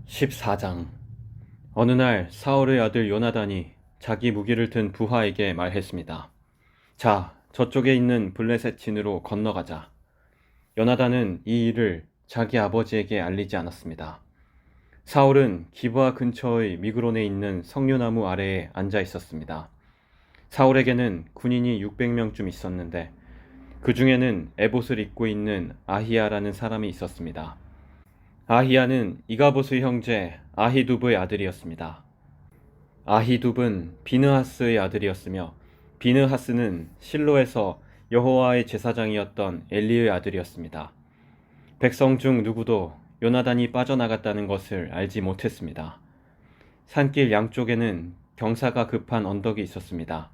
14장. 어느 날 사울의 아들 요나단이 자기 무기를 든 부하에게 말했습니다. 자, 저쪽에 있는 블레셋 진으로 건너가자. 요나단은 이 일을 자기 아버지에게 알리지 않았습니다. 사울은 기브아 근처의 미그론에 있는 석류나무 아래에 앉아 있었습니다. 사울에게는 군인이 600명쯤 있었는데 그 중에는 에봇을 입고 있는 아히야라는 사람이 있었습니다. 아히야는 이가봇의 형제 아히두브의 아들이었습니다. 아히둡은 비느하스의 아들이었으며 비느하스는 실로에서 여호와의 제사장이었던 엘리의 아들이었습니다. 백성 중 누구도 요나단이 빠져나갔다는 것을 알지 못했습니다. 산길 양쪽에는 경사가 급한 언덕이 있었습니다.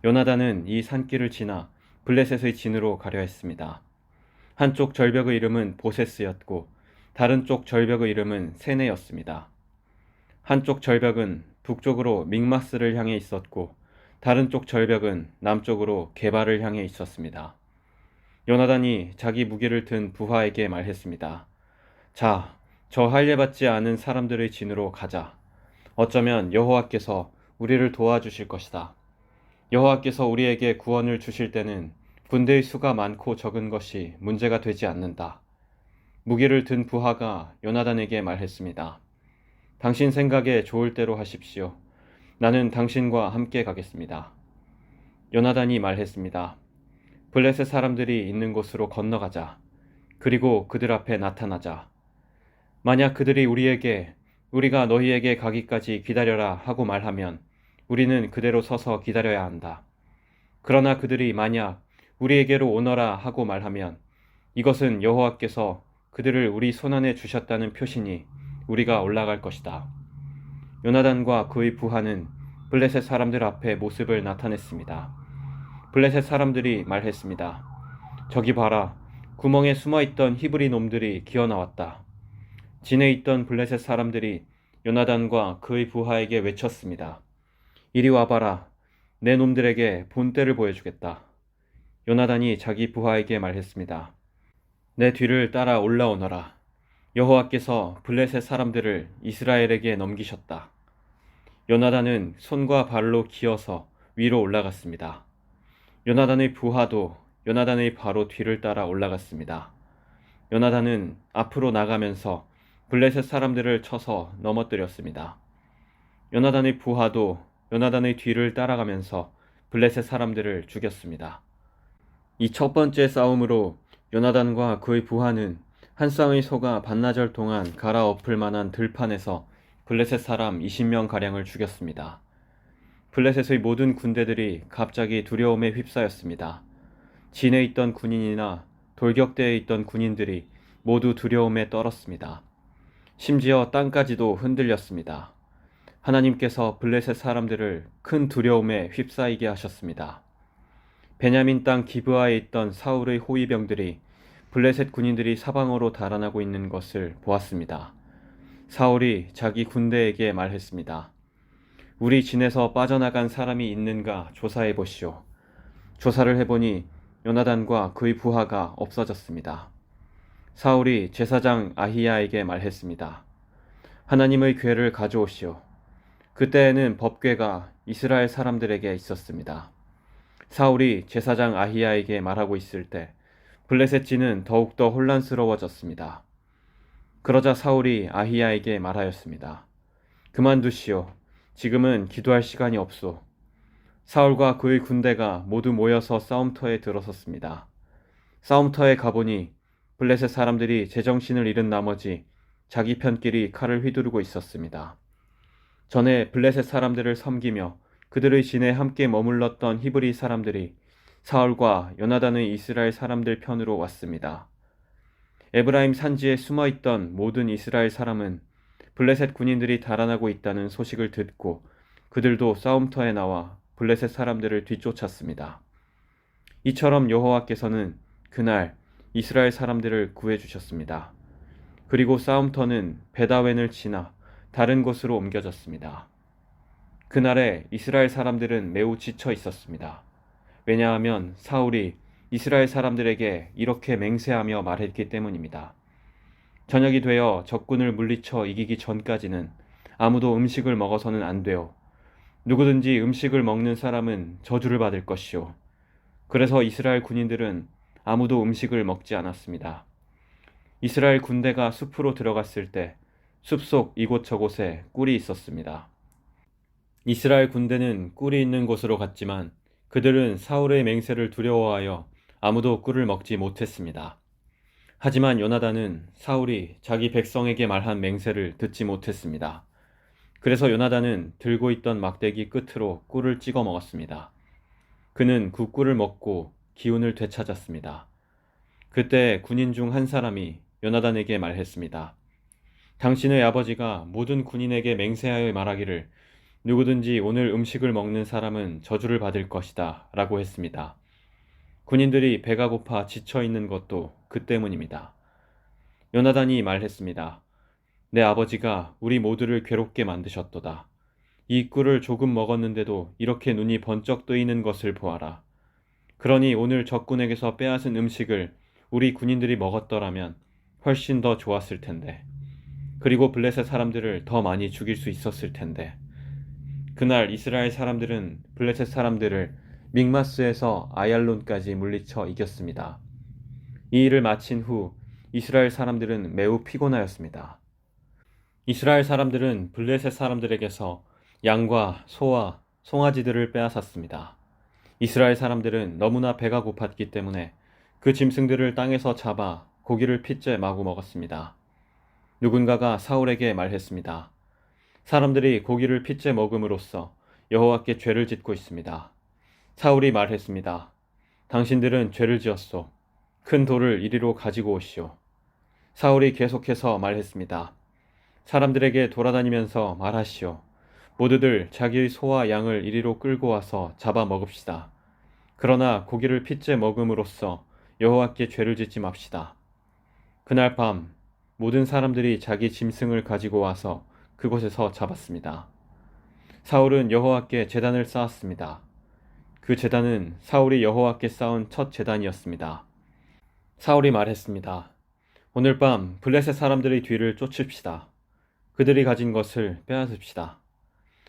요나단은 이 산길을 지나 블레셋의 진으로 가려 했습니다. 한쪽 절벽의 이름은 보세스였고 다른 쪽 절벽의 이름은 세네였습니다. 한쪽 절벽은 북쪽으로 믹마스를 향해 있었고 다른 쪽 절벽은 남쪽으로 게바를 향해 있었습니다. 요나단이 자기 무기를 든 부하에게 말했습니다. 자, 저 할례받지 않은 사람들의 진으로 가자. 어쩌면 여호와께서 우리를 도와주실 것이다. 여호와께서 우리에게 구원을 주실 때는 군대의 수가 많고 적은 것이 문제가 되지 않는다. 무기를 든 부하가 요나단에게 말했습니다. 당신 생각에 좋을 대로 하십시오. 나는 당신과 함께 가겠습니다. 요나단이 말했습니다. 블레셋 사람들이 있는 곳으로 건너가자. 그리고 그들 앞에 나타나자. 만약 그들이 우리에게 우리가 너희에게 가기까지 기다려라 하고 말하면 우리는 그대로 서서 기다려야 한다. 그러나 그들이 만약 우리에게로 오너라 하고 말하면 이것은 여호와께서 그들을 우리 손안에 주셨다는 표시니 우리가 올라갈 것이다. 요나단과 그의 부하는 블레셋 사람들 앞에 모습을 나타냈습니다. 블레셋 사람들이 말했습니다. 저기 봐라. 구멍에 숨어있던 히브리 놈들이 기어나왔다. 진에 있던 블레셋 사람들이 요나단과 그의 부하에게 외쳤습니다. 이리 와봐라. 내 놈들에게 본때를 보여주겠다. 요나단이 자기 부하에게 말했습니다. 내 뒤를 따라 올라오너라. 여호와께서 블레셋 사람들을 이스라엘에게 넘기셨다. 요나단은 손과 발로 기어서 위로 올라갔습니다. 요나단의 부하도 요나단의 바로 뒤를 따라 올라갔습니다. 요나단은 앞으로 나가면서 블레셋 사람들을 쳐서 넘어뜨렸습니다. 요나단의 부하도 요나단의 뒤를 따라가면서 블레셋 사람들을 죽였습니다. 이 첫 번째 싸움으로 요나단과 그의 부하는 한 쌍의 소가 반나절 동안 갈아엎을 만한 들판에서 블레셋 사람 20명가량을 죽였습니다. 블레셋의 모든 군대들이 갑자기 두려움에 휩싸였습니다. 진에 있던 군인이나 돌격대에 있던 군인들이 모두 두려움에 떨었습니다. 심지어 땅까지도 흔들렸습니다. 하나님께서 블레셋 사람들을 큰 두려움에 휩싸이게 하셨습니다. 베냐민 땅 기브아에 있던 사울의 호위병들이 블레셋 군인들이 사방으로 달아나고 있는 것을 보았습니다. 사울이 자기 군대에게 말했습니다. 우리 진에서 빠져나간 사람이 있는가 조사해 보시오. 조사를 해보니 요나단과 그의 부하가 없어졌습니다. 사울이 제사장 아히야에게 말했습니다. 하나님의 궤를 가져오시오. 그때에는 법궤가 이스라엘 사람들에게 있었습니다. 사울이 제사장 아히야에게 말하고 있을 때 블레셋 진은 더욱더 혼란스러워졌습니다. 그러자 사울이 아히야에게 말하였습니다. 그만두시오. 지금은 기도할 시간이 없소. 사울과 그의 군대가 모두 모여서 싸움터에 들어섰습니다. 싸움터에 가보니 블레셋 사람들이 제정신을 잃은 나머지 자기 편끼리 칼을 휘두르고 있었습니다. 전에 블레셋 사람들을 섬기며 그들의 진에 함께 머물렀던 히브리 사람들이 사울과 요나단의 이스라엘 사람들 편으로 왔습니다. 에브라임 산지에 숨어있던 모든 이스라엘 사람은 블레셋 군인들이 달아나고 있다는 소식을 듣고 그들도 싸움터에 나와 블레셋 사람들을 뒤쫓았습니다. 이처럼 여호와께서는 그날 이스라엘 사람들을 구해주셨습니다. 그리고 싸움터는 베다웬을 지나 다른 곳으로 옮겨졌습니다. 그날에 이스라엘 사람들은 매우 지쳐 있었습니다. 왜냐하면 사울이 이스라엘 사람들에게 이렇게 맹세하며 말했기 때문입니다. 저녁이 되어 적군을 물리쳐 이기기 전까지는 아무도 음식을 먹어서는 안 돼요. 누구든지 음식을 먹는 사람은 저주를 받을 것이요. 그래서 이스라엘 군인들은 아무도 음식을 먹지 않았습니다. 이스라엘 군대가 숲으로 들어갔을 때 숲속 이곳저곳에 꿀이 있었습니다. 이스라엘 군대는 꿀이 있는 곳으로 갔지만 그들은 사울의 맹세를 두려워하여 아무도 꿀을 먹지 못했습니다. 하지만 요나단은 사울이 자기 백성에게 말한 맹세를 듣지 못했습니다. 그래서 요나단은 들고 있던 막대기 끝으로 꿀을 찍어 먹었습니다. 그는 그 꿀을 먹고 기운을 되찾았습니다. 그때 군인 중 한 사람이 요나단에게 말했습니다. 당신의 아버지가 모든 군인에게 맹세하여 말하기를 누구든지 오늘 음식을 먹는 사람은 저주를 받을 것이다 라고 했습니다. 군인들이 배가 고파 지쳐 있는 것도 그 때문입니다. 요나단이 말했습니다. 내 아버지가 우리 모두를 괴롭게 만드셨도다. 이 꿀을 조금 먹었는데도 이렇게 눈이 번쩍 뜨이는 것을 보아라. 그러니 오늘 적군에게서 빼앗은 음식을 우리 군인들이 먹었더라면 훨씬 더 좋았을 텐데. 그리고 블레셋 사람들을 더 많이 죽일 수 있었을 텐데. 그날 이스라엘 사람들은 블레셋 사람들을 믹마스에서 아얄론까지 물리쳐 이겼습니다. 이 일을 마친 후 이스라엘 사람들은 매우 피곤하였습니다. 이스라엘 사람들은 블레셋 사람들에게서 양과 소와 송아지들을 빼앗았습니다. 이스라엘 사람들은 너무나 배가 고팠기 때문에 그 짐승들을 땅에서 잡아 고기를 핏째 마구 먹었습니다. 누군가가 사울에게 말했습니다. 사람들이 고기를 핏째 먹음으로써 여호와께 죄를 짓고 있습니다. 사울이 말했습니다. 당신들은 죄를 지었소. 큰 돌을 이리로 가지고 오시오. 사울이 계속해서 말했습니다. 사람들에게 돌아다니면서 말하시오. 모두들 자기의 소와 양을 이리로 끌고 와서 잡아 먹읍시다. 그러나 고기를 핏째 먹음으로써 여호와께 죄를 짓지 맙시다. 그날 밤 모든 사람들이 자기 짐승을 가지고 와서 그곳에서 잡았습니다. 사울은 여호와께 제단을 쌓았습니다. 그 제단은 사울이 여호와께 쌓은 첫 제단이었습니다. 사울이 말했습니다. 오늘 밤 블레셋 사람들의 뒤를 쫓읍시다. 그들이 가진 것을 빼앗읍시다.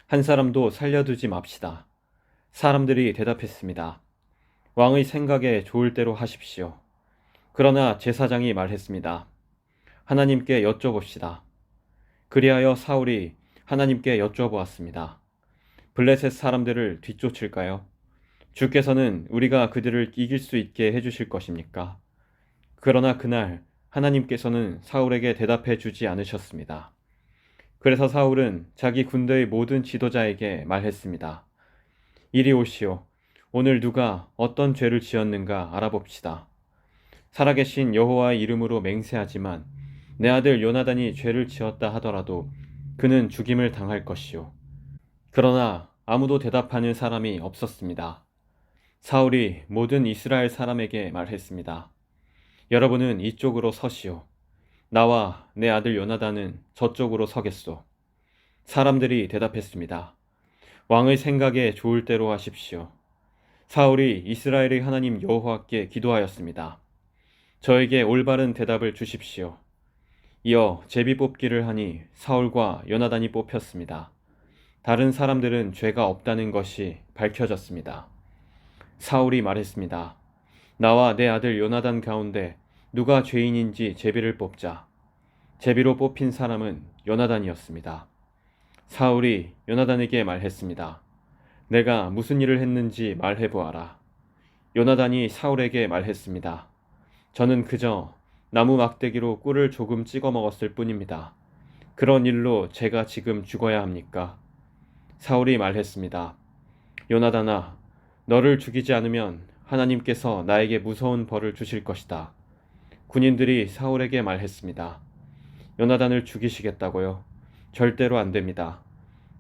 한 사람도 살려두지 맙시다. 사람들이 대답했습니다. 왕의 생각에 좋을 대로 하십시오. 그러나 제사장이 말했습니다. 하나님께 여쭤봅시다. 그리하여 사울이 하나님께 여쭤보았습니다. 블레셋 사람들을 뒤쫓을까요? 주께서는 우리가 그들을 이길 수 있게 해주실 것입니까? 그러나 그날 하나님께서는 사울에게 대답해 주지 않으셨습니다. 그래서 사울은 자기 군대의 모든 지도자에게 말했습니다. 이리 오시오. 오늘 누가 어떤 죄를 지었는가 알아봅시다. 살아계신 여호와의 이름으로 맹세하지만 내 아들 요나단이 죄를 지었다 하더라도 그는 죽임을 당할 것이오. 그러나 아무도 대답하는 사람이 없었습니다. 사울이 모든 이스라엘 사람에게 말했습니다. 여러분은 이쪽으로 서시오. 나와 내 아들 요나단은 저쪽으로 서겠소. 사람들이 대답했습니다. 왕의 생각에 좋을 대로 하십시오. 사울이 이스라엘의 하나님 여호와께 기도하였습니다. 저에게 올바른 대답을 주십시오. 이어 제비 뽑기를 하니 사울과 요나단이 뽑혔습니다. 다른 사람들은 죄가 없다는 것이 밝혀졌습니다. 사울이 말했습니다. 나와 내 아들 요나단 가운데 누가 죄인인지 제비를 뽑자. 제비로 뽑힌 사람은 요나단이었습니다. 사울이 요나단에게 말했습니다. 내가 무슨 일을 했는지 말해보아라. 요나단이 사울에게 말했습니다. 저는 그저 나무 막대기로 꿀을 조금 찍어 먹었을 뿐입니다. 그런 일로 제가 지금 죽어야 합니까? 사울이 말했습니다. 요나단아, 너를 죽이지 않으면 하나님께서 나에게 무서운 벌을 주실 것이다. 군인들이 사울에게 말했습니다. 요나단을 죽이시겠다고요? 절대로 안 됩니다.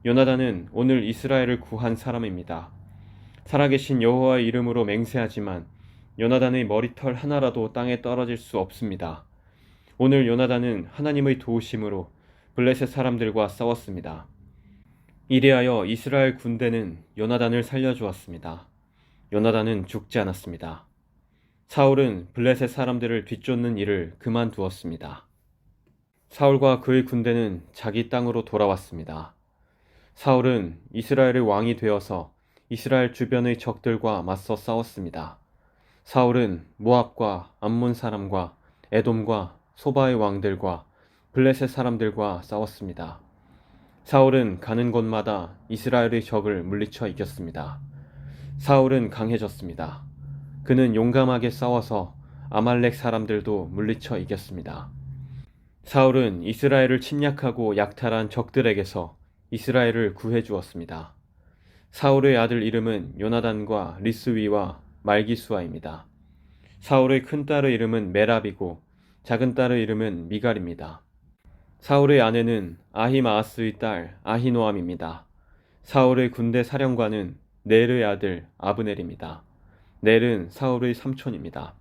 요나단은 오늘 이스라엘을 구한 사람입니다. 살아계신 여호와의 이름으로 맹세하지만 요나단의 머리털 하나라도 땅에 떨어질 수 없습니다. 오늘 요나단은 하나님의 도우심으로 블레셋 사람들과 싸웠습니다. 이리하여 이스라엘 군대는 요나단을 살려주었습니다. 요나단은 죽지 않았습니다. 사울은 블레셋 사람들을 뒤쫓는 일을 그만두었습니다. 사울과 그의 군대는 자기 땅으로 돌아왔습니다. 사울은 이스라엘의 왕이 되어서 이스라엘 주변의 적들과 맞서 싸웠습니다. 사울은 모압과 암몬 사람과 에돔과 소바의 왕들과 블레셋 사람들과 싸웠습니다. 사울은 가는 곳마다 이스라엘의 적을 물리쳐 이겼습니다. 사울은 강해졌습니다. 그는 용감하게 싸워서 아말렉 사람들도 물리쳐 이겼습니다. 사울은 이스라엘을 침략하고 약탈한 적들에게서 이스라엘을 구해 주었습니다. 사울의 아들 이름은 요나단과 리스위와 말기수아입니다. 사울의 큰 딸의 이름은 메랍이고 작은 딸의 이름은 미갈입니다. 사울의 아내는 아히마아스의 딸 아히노암입니다. 사울의 군대 사령관은 넬의 아들 아브넬입니다. 넬은 사울의 삼촌입니다.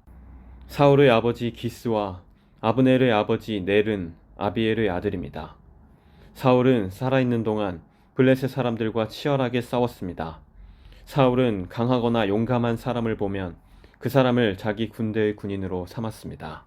사울의 아버지 기스와 아브넬의 아버지 넬은 아비엘의 아들입니다. 사울은 살아있는 동안 블레셋 사람들과 치열하게 싸웠습니다. 사울은 강하거나 용감한 사람을 보면 그 사람을 자기 군대의 군인으로 삼았습니다.